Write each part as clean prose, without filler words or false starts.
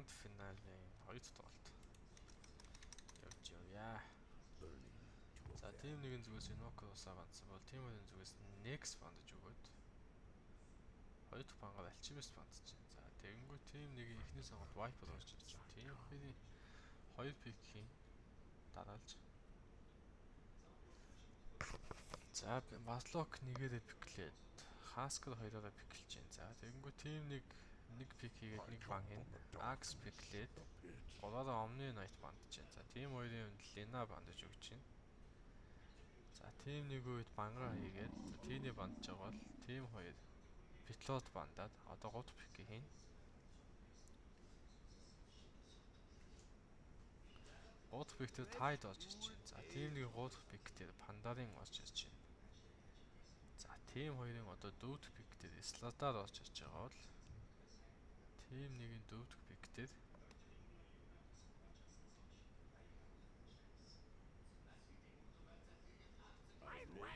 Гранд финалийн 2 тоглолт явж явъя. За тим нэгэн зүгээс Иноко усаа бандсан бол тим хоёрын зүгээс Nex бандаж өгөөд 2 дахь бангаар Alchemist бандаж байна. За тэгэнгүүт тим нэг ихний сонгоод Viper орж ирж байна. Тим хоёрын 2 пикийн дараалж. За Маслок нэгээр пиклээд Хаскер хоёроо пиклж байна. За тэгэнгүүт тим нэг пик хийгээд нэг бан хийн. Axe пиклээд голоороо Omni Knight бандаж байна. За тим хоёрын Lena бандаж өгч байна. За тим нэг үед бангаа хийгээд тийний бандж байгаа бол тим хоёр Pitlot бандаад одоо 3 дахь пик хийн. Гот пиктер тайд орж ирж байна. За тим нэг 3 дахь пик дээр Пандарын орж ирж байна. За тим хоёрын одоо 4 дахь пик дээр Slardar орж ирж байгаа бол тим нэгэн 4 дахь пик дээр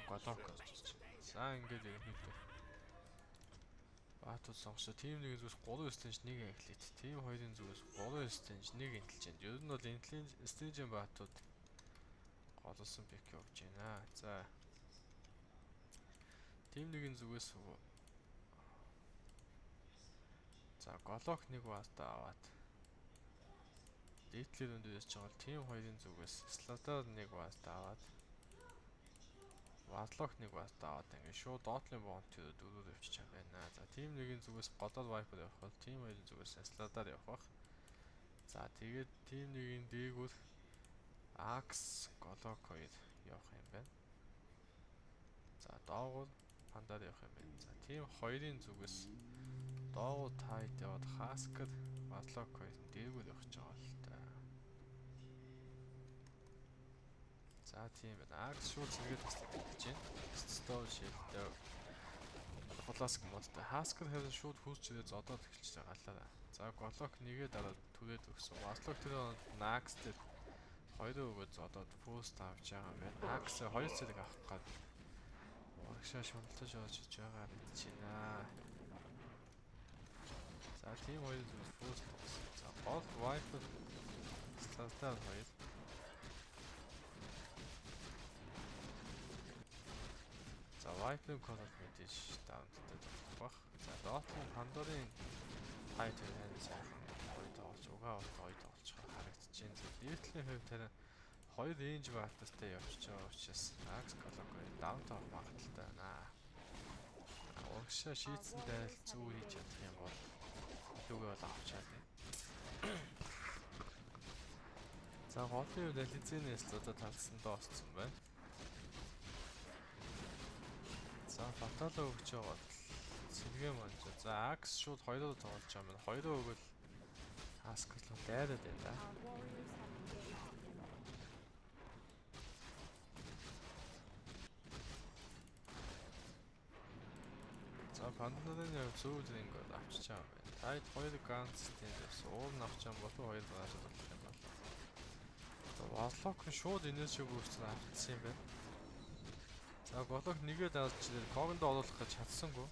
Голок орж ирж байна. За ингээд ерөнхийдөө Баатууд сонгосон. Тим нэгэн зүгээс 3 стенж 1 эхлэт. Тим хоёрын зүгээс 3 стенж 1 интэлжент. Ер нь бол стенжийн баатууд голсон пик явж байна. За тим нэгэн зүгээс за голок нэг баатаа аваад дээдлэр өндөрч байгаа бол тим хоёрын зүгээс Slardar нэг баатаа аваад Warlock нэг баатаа аваад ингээд шууд Dotling Bounty дөрөөр явчих юм байна. За тим нэгэн зүгээс голоор Viper явах бол тим хоёрын зүгээс Slardar явах бах. За тэгээд тим нэгэн дээгүүр Axe Golok хоёр явах юм байна. За доогуур Pandar явах юм байна. За тим хоёрын зүгээс доогуур Tide яваад Hasker Warlock хоёр дээгүүр явах гэж байгаа л та. За тийм байна. Axe шууд зэрэгэд таслах гэж байна. Stone Shield Flask модтой. Hasker хэрэг шууд хурц ирээд зодоод эхэлж байгаа. За Golok нэгээ дараад түрээд өгсөн. Warlock тэр Nax дээр хоёроо өгөөд зодоод Boost авч байгаа юм байна. Axe 2 зэрэг авах гад урагшаа шуналтаж орж иж байгаа гэж байна. За тийм хоёр зүйл Boost авсан. За гол Viper Slardar хоёр за Viper color мэдээж даунттай бах. За Dotling Pandaren хайт энэ сайхан хоёр тоглож угаа хоёр тоглож харагдаж байна. Дээдлийн хувьд харин хоёр range баатастай явчихж байгаа учраас Axe Golok даунтаа магадaltaй байна. Урагшаа шийдсэн дайрал зүү хийж чадах юм бол юугаа бол авч чадна. За голын үед Alizénээс одоо талсан доосцсон байна. За Fatalo өгч байгаа бол сэргээ манж. За Axe шууд хоёроо тоглож байгаа юм. Хоёроо өгвөл Hasker л дайраад байна да. За Pandaren яг зөв зэрэг бол авчиж байгаа юм байна. Tide 2 Gunstein дэс уур нь авч байгаа болов 2 гараад болох юм байна. За Warlock шууд энэс шиг үүсгэн авчихсан юм байна. За Golok нэгээ даалж ирээд Kog'D оруулах гэж чадсангүй.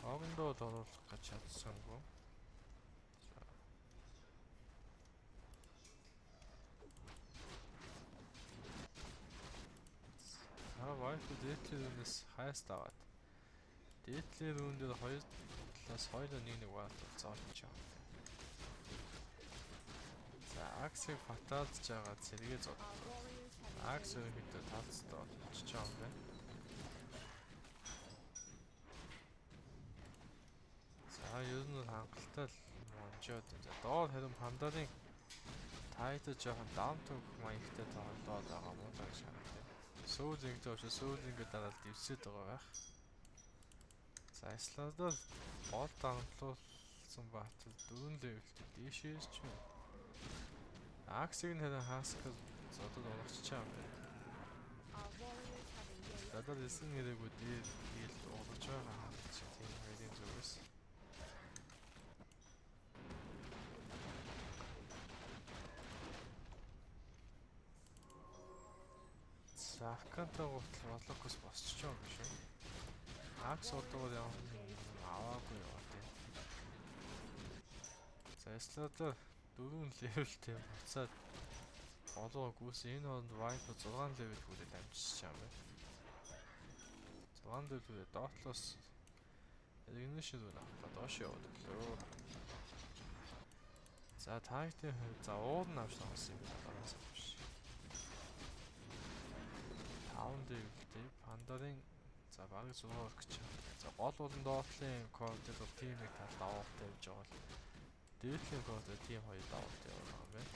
Kog'D оруулах гэж чадсангүй. За Viper дээдлэрээс хайст аваад дээдлэр үүндээ 2 талаас 2-1 вард зоолж байгаа. За Axe-ыг фаталж байгаа зэрэгээ зод. Axe хэд талцтай болчихж байгаа юм байна. За ер нь хангалттай л монжоод байна. За доор харин Pandaren Tide жоохон даунтог маягтай тоглоод байгаа мó л гэж харагдав. Сүүл ингэдэг учраас сүүл ингэ дараад дивсэд байгаа байх. За Slardar гол даунтлуулсан баатал 4 левелтэй дээшээс ч юм. Axe-ыг нэрэн Hasker зодод урагчж байгаа юм байна. Slardar эсэн нэрээгүй дээр хил урагч байгаа чинь тийм хоёрын зүгээс. За Arcane-тай гутал Warlock-оос босч байгаа юм шиг. Axe удаагаар явна аваагүй яваад байна. За Slaughter 4 левелтэй буцаад олоо гүйсэн энэ хонд Viper 6 левел хүрээд амжиж байгаа юм байна. 6 левел доотлоос Ignition руу авах доош яваад өглөө. За тайтын за ууд нь авч байгаа юм байна. Биш. 5 левелтэй Пандарын за баг 6 орох гэж байна. За гол болон доотлын кодд бол тимийг талд авахтай явж байгаа л. Дээдлийн кодд тим хоёр давалт яваа юм байна.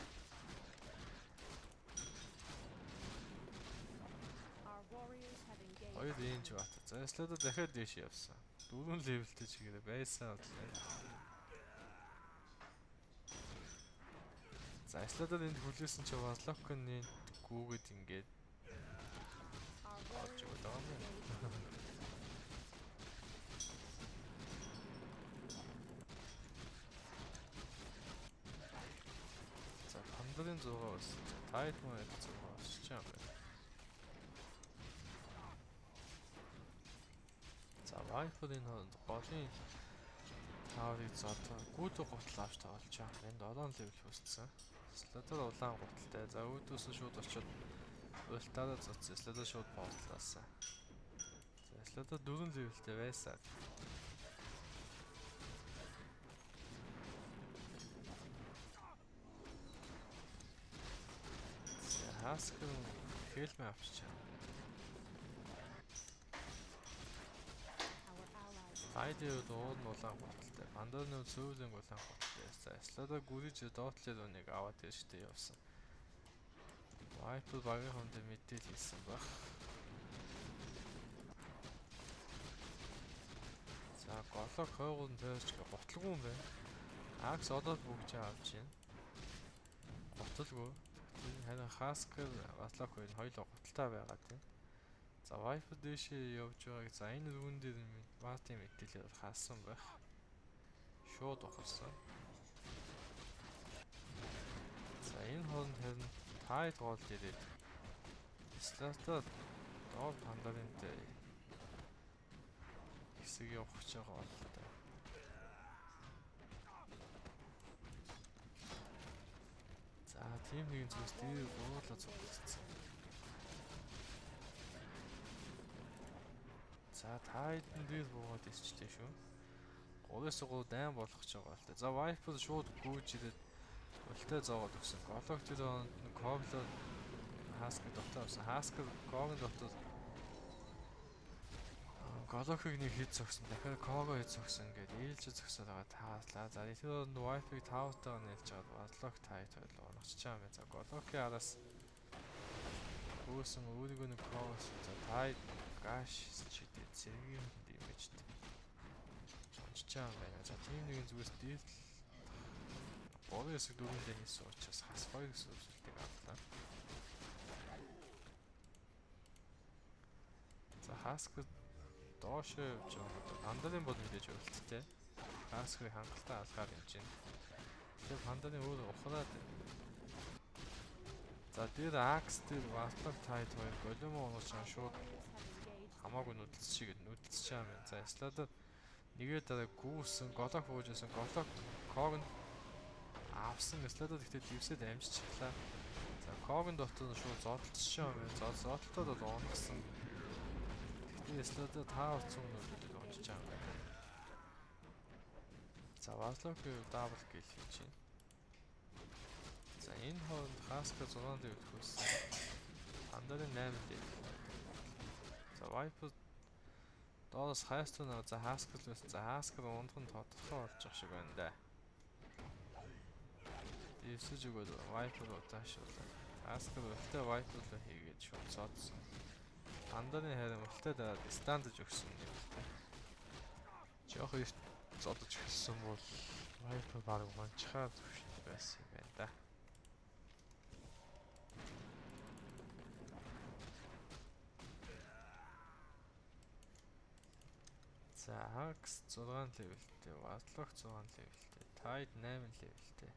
Хоёр рейнж бат. За Slaughter дахиад дэш явсан. 4 левелтэй чигээр байсан бодлоо. За Slaughter энд хүлээсэн чи Warlock-ны гүүгээд ингээд орж байгаа юм байна. За Пандарын 6 болсон. Тайд мөн 6 болсон ч юм байна. За Viper-ийн хонд голын тааврыг зодоо гүйдэг гутал авч тоглож байгаа. Энд 7 левел хүссэн. Slaughter улаан гуталтай. За өөдөөс нь шууд очиод ультаараа зодсон. Slaughter шууд бооллаасан. За Slaughter 4 левелтэй байсан. За Haskell хэлмэ авчиж. Айдиуд ууд улаан гуталтай. Панданы сүүлийн улаан гуталтай. За Slaughter гүриж доотлоод үнийг аваад иржтэй явсан. Viper багийн хонд мэдээлэл хийсэн баг. За голоо хойгон тойрч готлгүй юм байна. Axe одоод бүгж авч байна. Готлгүй. Харин Haskell Warlock хоёр хоёулаа готалтай байгаа тийм. За Viper дэшээ явж байгааг за энэ рүүн дээр Martin мэдээлэл хаасан байх. Шууд ухалсан. За энэ хонд харин Tide гол ирээд Slaughter доор Pandarin-тэй хэсэг явах гэж байгаа болтой. За тим нэгэн зүйлс дээр буулаа цугцсан. За Tide-ын дээр буугаад ирчлээ шүү. 3-3 дайм болох гэж байгаа л та. За Viper шууд гүйж ирээд үлтэй зоогоод өгсөн. Голог тэр Cobbler Haskell дотор авсан. Haskell Cobbler дотор Голохыг нэг хит зогсон. Дахиад Cogo хит зогсон. Ингээд ээлж зогсоод байгаа тааслаа. За тэр Viper-ыг таавтайгаа нээлж аваад Warlock Tide хоёлоо онгочж байгаа юм байна. За Голохын араас хөөсөн өөрийгөө нэг Cogo за Tide гаш чидэд зэргийн димэжтэй. Онцч байгаа юм байна. За тийм нэгэн зүгээс дээд Богын хэсэг дөрөндөө хийсэн учраас хас хоёр гэсэн үзүүлэлтийг авлаа. За Haskell доош явж байгаа. Пандарын бол мэдээж өлттэй. Haskell хангалттай алгаар явж байна. Тэгээ Пандарын өөр ухраад. За дээр Axe дээр Warlock Tide хоёр голомо оноос шууд хамаагүй нүдэлцчихээ нүдэлцэж байгаа юм. За Slaughter нэгээ дараа гүүсэн голог хуужсэн голог Cog авсан Slaughter гэхдээ дивсэд амжиж чаглаа. За Cog-ын дотор шууд зодтолчихсон юм байна. Зодтолтод бол онгосон. Гэхдээ Slaughter таав цүн нүдэл онцж байгаа юм байна. За Warlock double kill хийж байна. За энэ хооронд Haskell 6 дэвт хөөсөн. Пандарын 8 дэвт. За Viper доос хайстун за Haskell байсан. За Haskell ундхан тодорхой болж байгаа шиг байна да. Дивсэж өгөөд Viper удаашуулаа. Haskell өлтөө Viper руу хийгээд шууд цоодсон. Пандарын харин өлтөө дараад стандж өгсөн юм байна. Жохо их зодож эхэлсэн бол Viper баг манчхаа төвшөнд байсан юм байна да. За Axe 6 левелтэй, Warlock 6 левелтэй, Tide 8 левелтэй,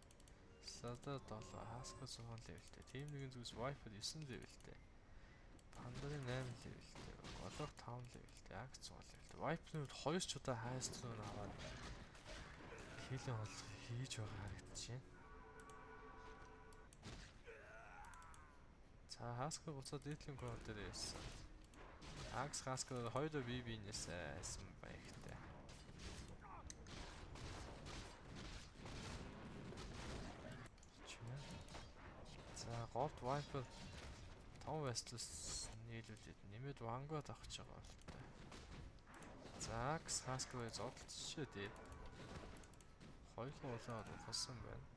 Slaughter 7, Haskell 6 левелтэй, тим нэгэн зүгс Viper 9 левелтэй, Pandaren 8 левелтэй, Golok 5 левелтэй, Axe 6 левелтэй. Viper-ийн хувьд 2 ч удаа хайст руу аваад хийлэн хийж байгаа харагдаж байна. За Хаскл буцаад дээдлийн кор дээр ирсэн. Акс Хаскл хоёроо бие биенээс айсан баягтай. За Gold Viper 5 Vestus нийлүүлээд нэмээд Vanguard авах гэж байгаа бол та. За Акс Хаскл зодтолчоо дээ. Хоёулаа улаад ухсан байна.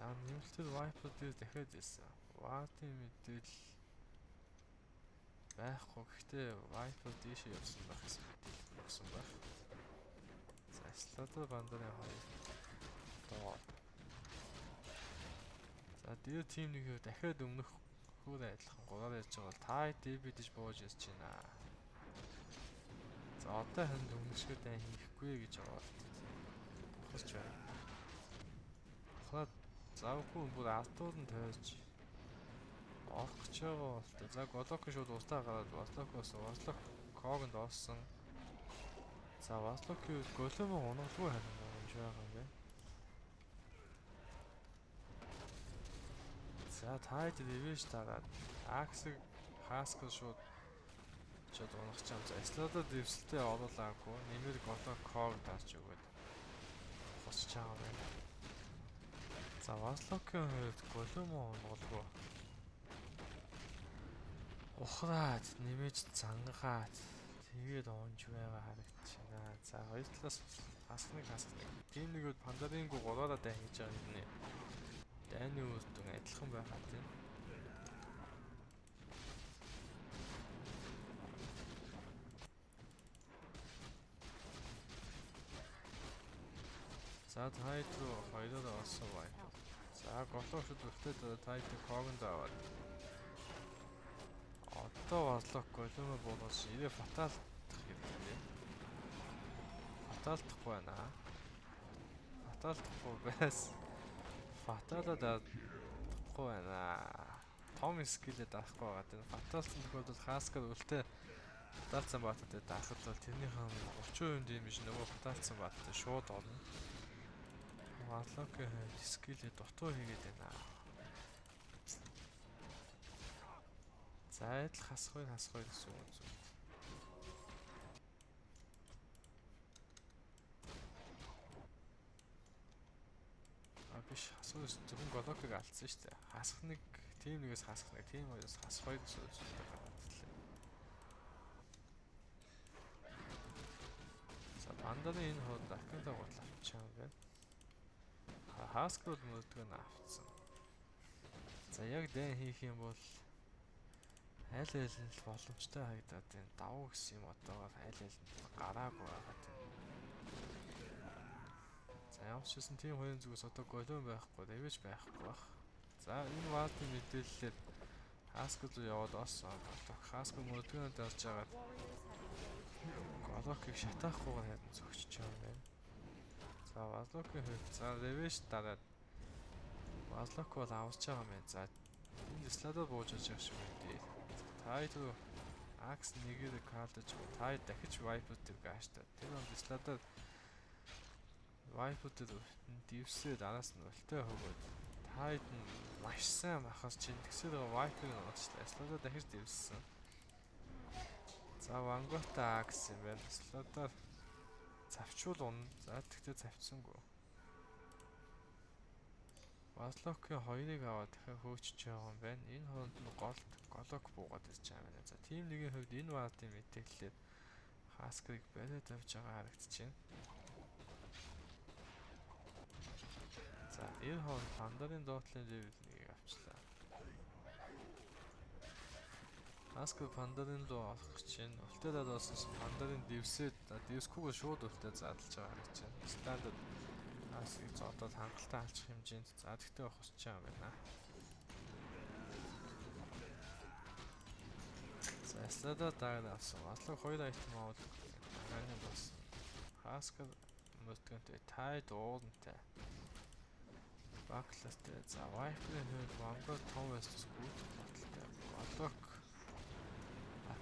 За нэмэлтээр Viper дээр дахиад ирсэн. Ватын мэдээлэл байхгүй. Гэхдээ Viper дээшээ явсан байх гэсэн мэдээлэл өгсөн байх. За Slaughter бандарын хоёр доо. За дээр тим нэг дахиад өмнөх хөр адилхан 3-аар ярьж байгаа бол тай дебидэж бууж ирж байна. За одоо ханд өмнөшгөө дай хийхгүй гэж байгаа бол тохирч байна. Хаад завгүй бүр артууд нь тойрч орох гэж байгаа бол за Голок шууд устаа гараад Васлокоос Васлок Когонд орсон. За Васлокийн голом унаглгүй харин гэж байгаа юм байна. За тайд ревэж дараад Аксыг Хаскл шууд унах ч юм. За Slaughter дэвсэлтэй оруулаагүй. Нэмэр Голок Ког дарж өгөөд хосч байгаа юм байна. За Васлокийн хувьд голом унаглгүй. Ухраад нэмэж зангаад тэгээд онж байгаа харагдаж байна. За хоёр талаас Хаскныг тийм нэгэд Пандарингүй 3-аараа дай хийж байгаа юм нэ. Дайны үрдэн адилхан байхад тийм. За тайд руу хоёроо олсон бай. За Голок шууд өртөөд тайд Когонд аваад. Одоо Васлок голомоо буулгаж ирээ фаталтах хэрэгтэй. Фаталтахгүй байна. Фаталтахгүй байс. Фаталаа даахгүй байна. Том скиллээ даахгүй байгаа. Тэр фаталтсан тохиолдолд Хаскл үлтээ фаталтсан баатад даахад бол тэрнийхэн 30% дэмэж нөгөө фаталтсан баатад шууд орно. Васлокийн скиллээ дутуу хийгээд байна. За адил хасхой гэсэн үг зүйл. Биш хасхой зөвхөн Голокыг алдсан шүү дээ. Хасхныг тим нэгээс хасхныг, тим хоёроос хасхой гэсэн үг зүйл гараад ирлээ. За Пандарын энэ хол Акинда гол авчаа юм байна. Хаскл мөрдгөө авцсан. За яг дан хийх юм бол аль аль нь боломжтой харагдаад байна. Давуу гэсэн юм одоогоор аль аль нь гараагүй байгаа тийм. За ямар ч гэсэн тийм хоёрын зүгээс одоо голом байхгүй, дэвэж байхгүй бах. За энэ ваалтын мэдээлэлээр Хаскл руу яваад орсон. Хаскл мөрдгөө дарж агаад Голокыг шатаахгүйгээр харин зогсож байгаа юм байна. За Васлокийн хувьд за дэвэж дараад Васлок бол аварч байгаа юм байна. За энэ Slaughter бууж байгаа шиг байна. Тайд Акс нэгээр каалдаж тайд дахиж Viper дээр гааштай. Тэр он Slaughter Viper дээр дивсээд араас нь өлтөө хөгөөд тайд нь маш сайн махас чинь тэгсээр Viper-ыг очлаа. Slaughter дахиж дивссэн. За Vanguard Акс юм байна. Slaughter завчуул унна. За тэгтээ завцсангүй. Васлокийн хоёрыг аваад дахиад хөөчж байгаа юм байна. Энэ хооронд нь Голок буугаад ирж байгаа юм байна. За тим нэгийн хувьд энэ ваалтын мэдээлэлээр Хасклыг бариад авч байгаа харагдаж байна. За энэ хооронд Пандарын доотлын левел 1-ийг авчлаа. Хаскл Пандарын руу орох гэж байна. Өлтөө дадуулсан Пандарын дивсээд дивскүүгээ шууд өлтөө задлж байгаа гэж байна. Стандарт Хаскыг зодоод хангалттай алчих хэмжээнд за тэгтээ хосч байгаа юм байна. За Slaughter дагнаа авсан. Васлок 2 айтем аваад аганы бас. Хаскл мөрдгөнтэй тайд уурантай. Бакластай. За Viper-ийн хувьд Vanguard 5 Vestus гүйт баталтай. Голок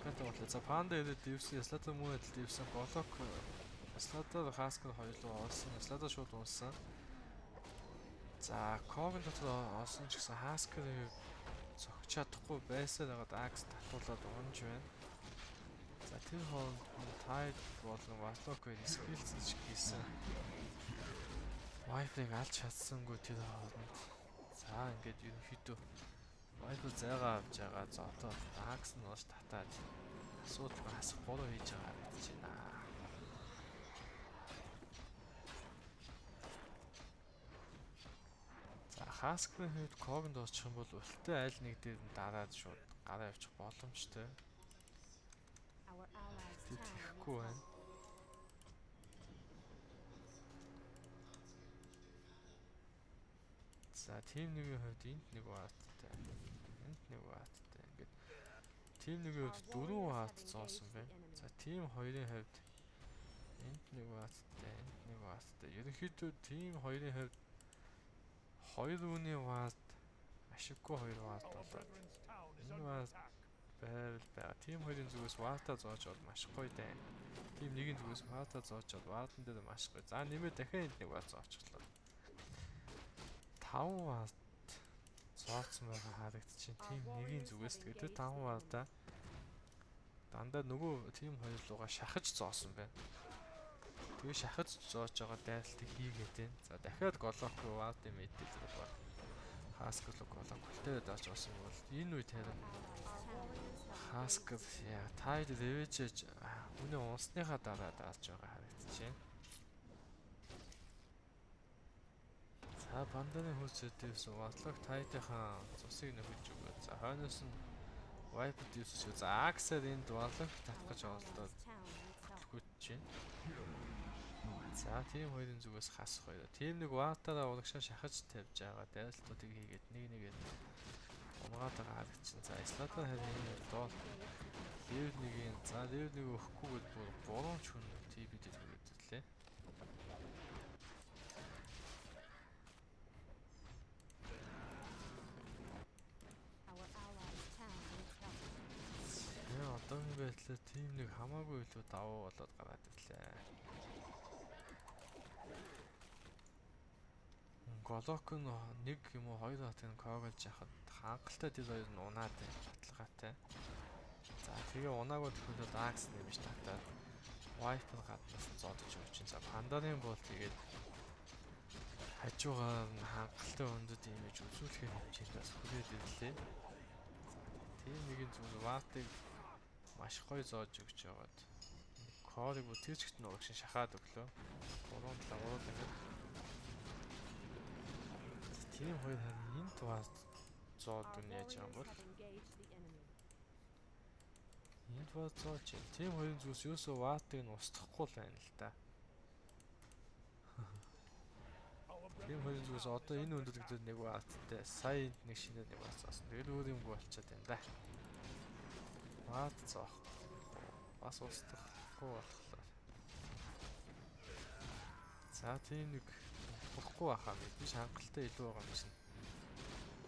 дахиад болоо. За Panda ирээд дивсэн, Slaughter мөн адил дивсэн. Golok Slaughter Haskell хоёулаа олсон. Slaughter шууд унсан. За Kog дотор олсон ч гэсэн Haskell зогч чадахгүй байсаар байгаад Axe татуулаад унж байна. За тэр хооронд Tide болон Warlock-ийн skills ч хийсэн. Wipe-ыг алж чадсангүй тэр хооронд. За ингээд ерөнхийдөө Wipe зайгаа авч байгаа зоотоо Axe нь ууш татаад асуудал хасах буруу хийж байгаа гэж байна. За Haskell-ийн хувьд Kog-нд очих юм бол үлтээ аль нэг дээр нь дараад шууд гараа явчих боломжтой. Тэгэхгүй байна. За team 1-ийн хувьд энд нэг вааттай. Энд нэг вааттай. Ингээд team 1-ийн хувьд 4 ваат зоосон байна. За team 2-ийн хувьд энд нэг вааттай, энд нэг вааттай. Ерөнхийдөө team 2-ийн хувьд 2 үүний ваат ашиггүй 2 ваат болоод энэ ваат байвал байгаа. Team 2-ын зүгээс ваатаа зоож бол маш гоё дээ. Team 1-ийн зүгээс ваатаа зоож бол ваатан дээр маш гоё. За нэмээд дахиад энд нэг ваат зоочихлоо. 5 ваат зооцсон байгаа харагдчихээн. Team 1-ийн зүгээс тэгээд 5 ваатаа дандаа нөгөө team 2 руугаа шахаж зоосон байна. Тэгээ шахаж зоож байгаа дайралтыг хийгээд байна. За дахиад Golok руу ваатын мэдээ зэрэг ба. Haskell Golok үлдээд авч болсон бол энэ үед харин Haskell яа Tide Revenge үнэ уусныхаа дараа дааж байгаа харагдчихээн. За Panda-ны хөлсөд дэвсэн Warlock Tide-ийн цусыг нөхөж өгөө. За хойноос нь Wipe дэвсэн шүү. За Axe-аар энд Warlock татах гэж оролдоод хөтлөхөж чинь. За team 2-ын зүгээс хасах хоёр. Team 1 ваатаараа урагшаа шахаж тавьж байгаа. Дайралтуудыг хийгээд нэгээд унгаад байгаа харагдчихсан. За Slaughter харин энэ доор level 1-ийн за level 1 өгөхгүйгээр бүр 3 ч хүн TB-д хэрэгэллээ. Яа одоогийн байдлаар team 1 хамаагүй илүү давуу болоод гараад ирлээ. Golok нь 1 юм уу 2 хатыг коглж яхад хангалттай тэр хоёр нь унаад байна баталгаатай. За тэгээ унаагүй төхөөлөд Axe нэмж татаад Wipe гаднаас зодож өгч чинь. За Panda-ын бол тэгээд хажуугаар нь хангалттай өндөд имиж үзүүлэхээр хэмжээндээс хүрээд ирлээ. За team 1-ийн зүгээр Watt-ыг маш гоё зоож өгч яваад Core-ыг бүр тэр чигт нь урагшин шахаад өглөө. 3-7 ингээд team 2 харин энд Watt зоод өгнө яаж юм бол энд Watt зоож team 2-ын зүгээс юусоо Watt-ыг нь устгахгүй л байна л да. Team 2-ын зүгээс одоо энэ өндөрлөгдөд нэг Watt-тай сая энд нэг шинээр нэг Watt зоосон. Тэгэл өөр юмгүй болчиход байна да. Watt зоох бас устгахгүй болохоор. За team 1 болохгүй байхаа мэдээж хангалттай илүү байгаа юм шиг.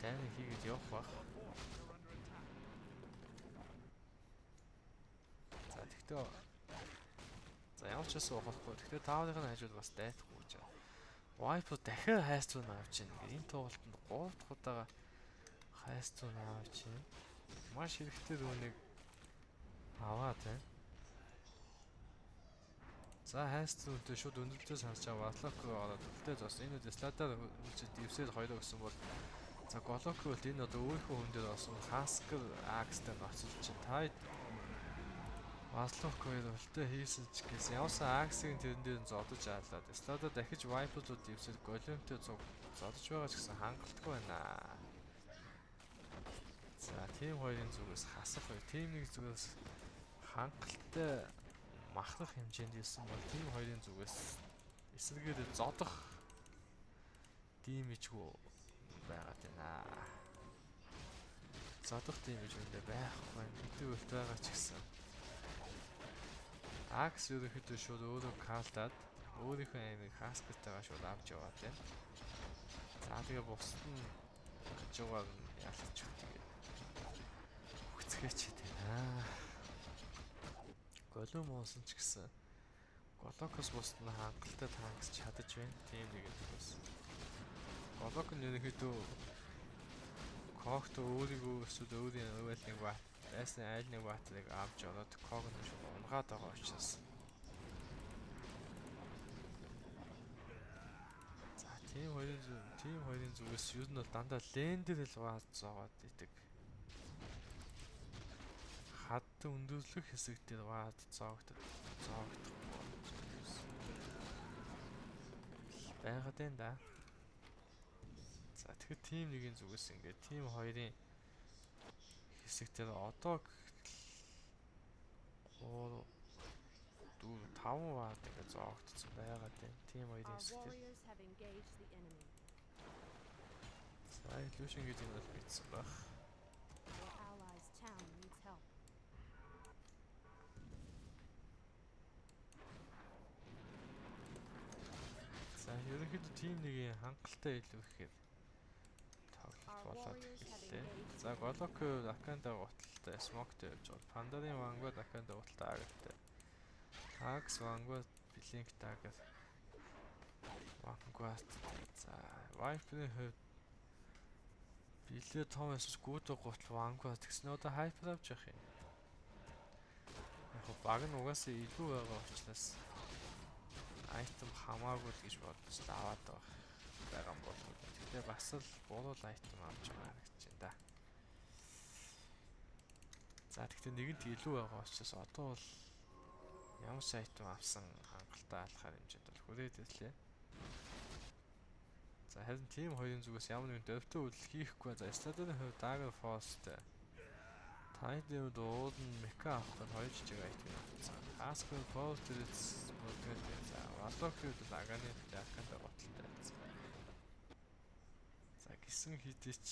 Тайны хийгээд явах бах. За тэгтээ за ямар ч байсан болохгүй. Тэгтээ тааврын хажууд бас дайтахгүй гэж байна. Wipe дахиад хайрцаг нь авч ийн. Энэ тоглолтод 3 дахь удаага хайрцаг нь авч ийн. Маш хэрэгтэй үүнийг аваад байна. За хайрцаг үнтэй шууд өндөрлөж харж байгаа Warlock руу ороод үлдээ зоос. Энэ үед Slaughter үлчээд Divsel 2 өгсөн бол за Golok бол энэ одоо өөрийнхөө хүн дээр олсон Haskell Axe-тай ноцолж чинь Tide Warlock хоёр үлдээ хийсэн ч гэсэн явсан Axe-ийн тэрэн дээр нь зодож аалаад Slaughter дахиж Wipe-ууд Divsel Golem-тэй зодож байгаа ч гэсэн хангалтгүй байна. За team 2-ын зүгээс хасах хоёр, team 1 зүгээс хангалттай махрах хэмжээнд ирсэн бол team 2-ын зүгээс эсэргээр зодох димижгүй байгаад байна. Зодох димиж үндэ байхгүй. Хэдий үлт байгаа ч гэсэн Axe ерөнхийдөө шууд өөрөө калтаад өөрийнхөө аймыг Haskell-тайгаа шууд авч яваад байна. За тэгээ бусд нь хажуугаар нь ялч тэгээд хүцгээч байна. голиум уусан ч гэсэн Голокос бусд нь хангалттай танкс чадаж байна. Тийм нэг юм бас. Голок нь ерөнхийдөө Когт өөрийгөө эсвэл өөрийн уйлыг бат байсан айл нэг батлыг авч ороод Ког нь шууд унгаад байгаа учраас. За тийм хоёрын зүгээс ер нь бол дандаа лен дээр л бааз зоогоод идэг. Хад өндөрлөх хэсэг дээр бааз зоогдох байгаад байна да. За тэгэхээр тим нэгэн зүгээс ингээд тим хоёрын хэсэг дээр одоо 3 4 5 баад ингээд зоогдсон байгаад байна. Тим хоёрын хэсэг дээр. За илүүшин гэдэг нь бол битсэн баг. За ерөнхийдөө тим нэгийн хангалттай илүү ихээр тоглолт болоод эхэллээ. За Голок Аканда гуталтай Смоктэй явж байгаа. Пандарын Вангод Аканда гуталтай Агтай. Акс Вангод Блинк Дагер. Вангод. За Вайперийн хувьд Билээ том эсвэл гүйдэг гутал Вангод гэсэн одоо хайпер авч явах юм. Яг баг нь угаасаа илүү байгаа учраас айтем хамаагүй гэж бодож аваад байгаа юм болов. Тэгээ бас л буруу айтем авч байгаа гэж байна да. За тэгтээ нэгэнт илүү байгаа учраас одоо бол ямар ч айтем авсан хангалттай алхахаар хэмжээнд бол хүрээд ирлээ. За харин тим хоёрын зүгээс ямар нэгэн дөрвтэй үйлдэл хийхгүй. За Стадийн хувьд Dagger Force Тайдын дууд нь мека авах нь 2 жижиг айтем авсан. Хаскын Post Reds мөрдгөл за Валокид Аганы Аканда гуталтай байсан. За гисэн хийдээч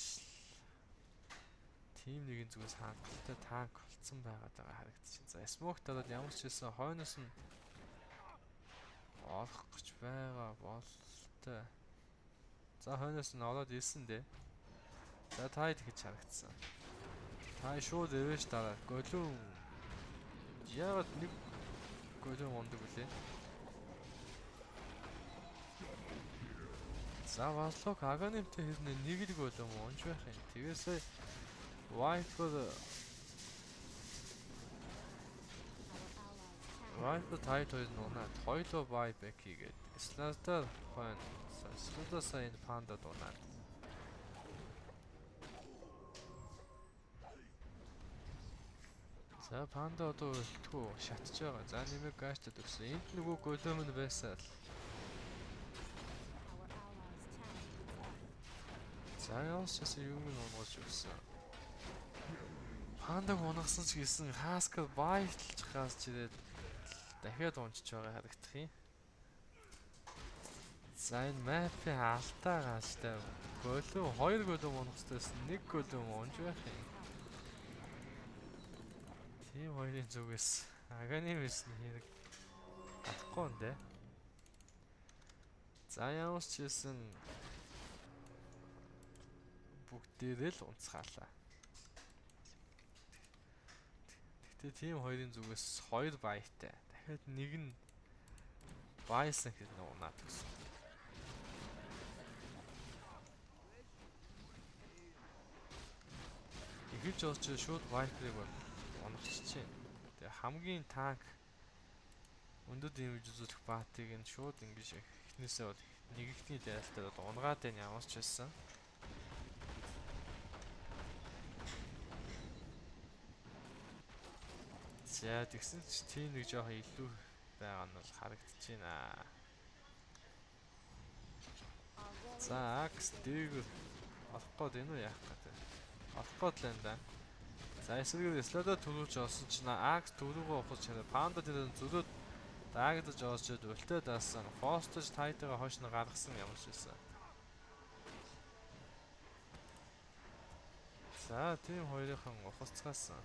тим нэгэн зүгээс хангалттай танк болцсон байгаад байгаа харагдчихэв. За Smoke дараад ямар ч хэлсэн хойноос нь орох гэж байгаа болтой. За хойноос нь ороод ирсэн дээ. За Tide гэж харагдсан. Тай шууд өвөж дараа голиум яагаад нэг голиум ундаг үлээ. За Валок Аганимтэй хэрнээ нэг л голиум унж байх юм. Тэгээсээ Viper Tide хоёр нунаад хоёлоо buyback хийгээд Slater point Slater сайн панда дунаад. За панда одоо өлтгөө шатж байгаа. За нэмэг гаштай өгсөн. Энд нөгөө голиум нь байсаа л. За яас юм унгаж өгсөн. Пандаг унгасан ч гэсэн хаскал байлж хаас чирээд дахиад унжиж байгаа харагдах юм. За энэ мапын алтаа гааштай голиум 2 голиум унгахтайс 1 голиум унж байх юм. Тим хоёрын зүгээс Аганим висний хэрэг атахгүй юм дээ. За ямар ч хэлсэн бүгдээрээ л унцгаалаа. Гэтэ тим хоёрын зүгээс 2 баяртай. Дахиад нэг нь байсан гэж нуунаад гэсэн. Эхэлж олж шууд Viper-ыг бол унагчиж байна. Тэгээ хамгийн танк өндөр дэмэж үзүүлэх баатыг нь шууд ингэж эхнээсээ бол нэгэгтний дайлтаар бол унгаад байна ямар ч хэлсэн. За тэгсэн ч тийм нэг жоохон илүү байгаа нь бол харагдчихэйна. За Axe дээгүүр олох гээд энэ үү яах гэдэг. Олох гээд л энэ да. За эсрэгээр Slater төрүүлж олсон чинь Axe төрөөгөө ухаж чараа Panda дээр зүрөөд даагдаж оосчод өлтөө даасан. Force Tide-га хойш нь гаргасан ямар ч хэлсэн. За тийм хоёрынхан ухалцгаасан.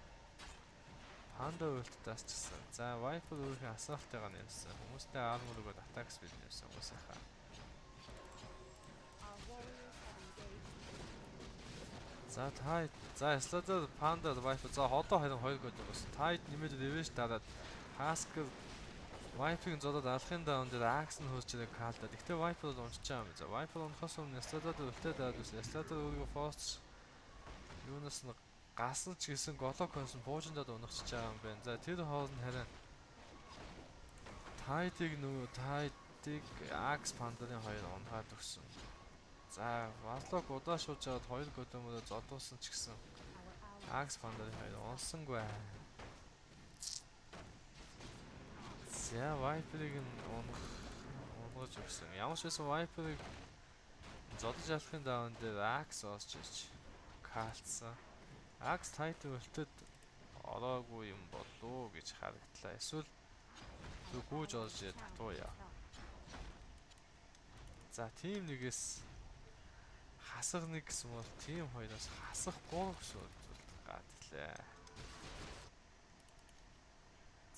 Panda өлт даасчихсан. За Viper өөрийнхөө асаалтайгаа нэмсэн. Хүмүүстэй armor өгөөд attack speed нэмсэн хүмүүсийнхаа. За Tide, за Slater, Panda, Viper за ходоо харин 2 гол өгсөн. Tide нэмээд revenge дараад Хаскер Viper-ийн зодод алхахын даун дээр Axe нь хөөж ирэх каалдаа. Гэхдээ Viper бол унтж байгаа юм. За Viper унахаас өмнө Stradad үлдээд аваад үсэн. Stradad өөрийгөө force юунаас нь гасан ч гэсэн голок хонсон буужиндад унахчихж байгаа юм байна. За тэр хоолнд харин Tide-ийг Axe Panda-ын хоёр унгаад өгсөн. За Warlock удаа шууж аваад хоёр голомороо зодуулсан ч гэсэн Axe Panda-ын хоёр унсангүй. За Viper-ыг нь унгаж өгсөн. Ямар ч байсан Viper-ыг зодож алахын даун дээр Axe осч ирж каалцсан. Axe Tide үлтэд ороогүй юм болов гэж харагдлаа. Эсвэл гүүж орж ирээд татууя. За team 1-ээс хасах нэг гэсэн бол team 2-оос хасах 3 гэсэн үзүүлэлт гартлаа.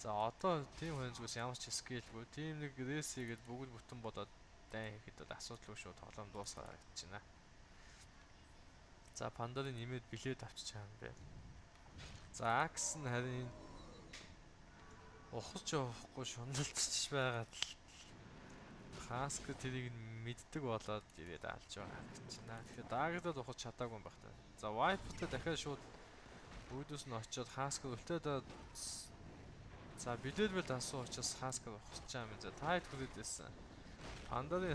За одоо team 2-ээс ямар ч скиллгүй team 1 race хийгээд бүгд бүтэн бодоод дай хийхэд асуудалгүй шүү, тоглоом дуусгаа гэж байна. За Пандарын нэмээд билет авчиж байгаа юм бэ. За Axe нь харин ухаж явахгүй шуналцчих байгаад л Хаскер тэрийг мэддэг болоод ирээд алж байгаа гэж байна. Тэгэхээр даагдад ухаж чадаагүй юм байх та. За Viper-тэй дахиад шууд үүдээс нь очиод Хаскер үлдээд за билет бил асуу учраас Хаскер ухаж байгаа юм. За Tide хүрээд байсан. Пандарын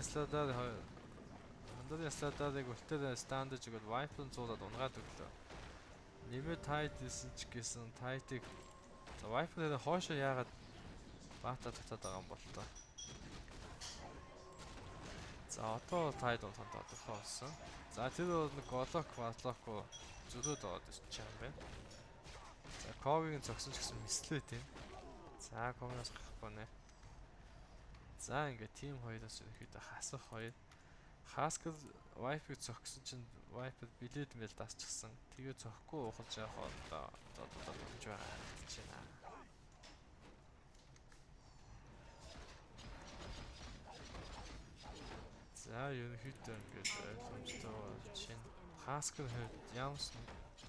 Sladar-ыг үлдээд стандж өгөөд Viper-ын зуулаад унгаад өглөө. Нэмээ Tide исэн ч гэсэн Tide-ыг за Viper-ээр хоошоо яагаад баата татаад байгаа юм бол тоо. За одоо Tide унтаад тодорхой болсон. За тэр бол нэг голок Warlock зөрөөд ороод ирчих юм байна. За Kog-ыг зогсон ч гэсэн мислээ тийм. За Kog-оос гарахгүй нэ. За ингээд team 2-оос ихэд хасах 2. Хаскер Viper-ыг зогсон чинь Viper билет мэл дасчихсан. Тэгээ зөхгүй ухалж явах одоо болж байгаа гэж байна. За ерөнхийдөө ингээд ойлгомжтой болж байна. Хаскер хувьд ямс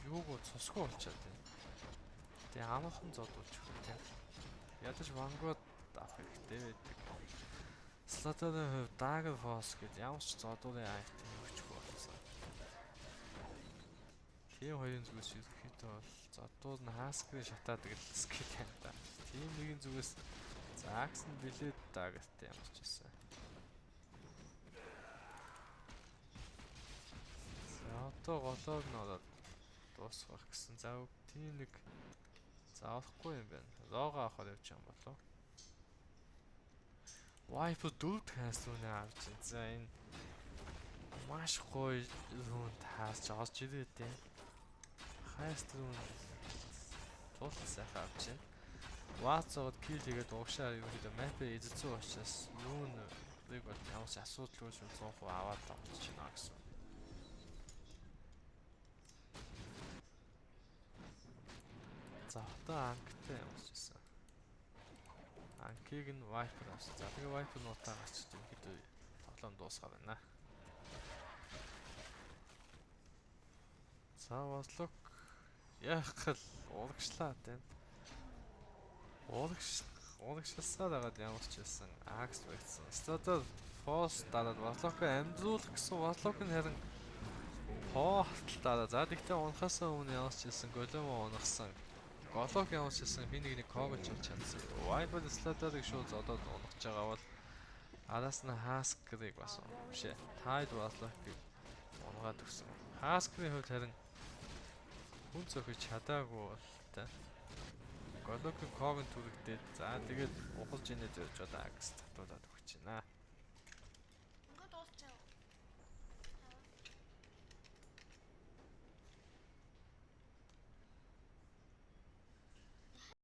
юуг цусгүй болчиход байна. Тэгээ амархан зодуулж өгөх тийм. Ядаж Vanguard авах хэрэгтэй байдаг. Sladar-ын хувьд Dagger Force гэдэг ямар ч зодуулын item өгчихгүй болсон. Team 2-ын зүгээс ерөнхийдөө бол зодуул нь Haskell шатаад гэл skill байна да. Team 1-ийн зүгээс за Axe нь билет Dagger-тэй ямар ч байсан. За одоо голоог нь ороод дуусгах гэсэн. За Team 1 заавахгүй юм байна. Лого авахар явж байгаа юм болов. Viper 4 хааслууны авч. За энэ маш гоё рун таасч орж ирээд тийм. Хайст рун тул сайхан авч байна. Ваацоод кил хийгээд уушаа ерөөдөө мапээ эзэлсэн учраас юу нэг бол ямар ч асуудалгүй шүү 100% аваад тавьчих чинь гэсэн. За одоо анктай ямар ч байсан. Анкийг нь Viper авсан. За тэгээ Viper нутаа гарчиж ихэд тоглоом дуусгаа байна. За Warlock яах урагшлаа тийм. Урагшилсаад байгаад ямар ч байсан Axe байсан. Stradar Force дараад Warlock-ыг амжуулах гэсэн Warlock нь харин хоолтол дараад. За тэгтээ унахаас өмнө ямар ч байсан голомо унахсан. Голок ямар ч байсан би нэг когож болж чадсан. Viper Sladar-ыг шууд зодоод унахж байгаа бол араас нь Haskell-ыг бас бишээ. Tide Warlock-ыг унгаад өгсөн. Haskell-ийн хувьд харин хүн зөхөж чадаагүй бол та. Голок-ыг Kog-ын түрэгдээд за тэгээд ухалж инээд явж одоо Axe татуулаад өгч байна.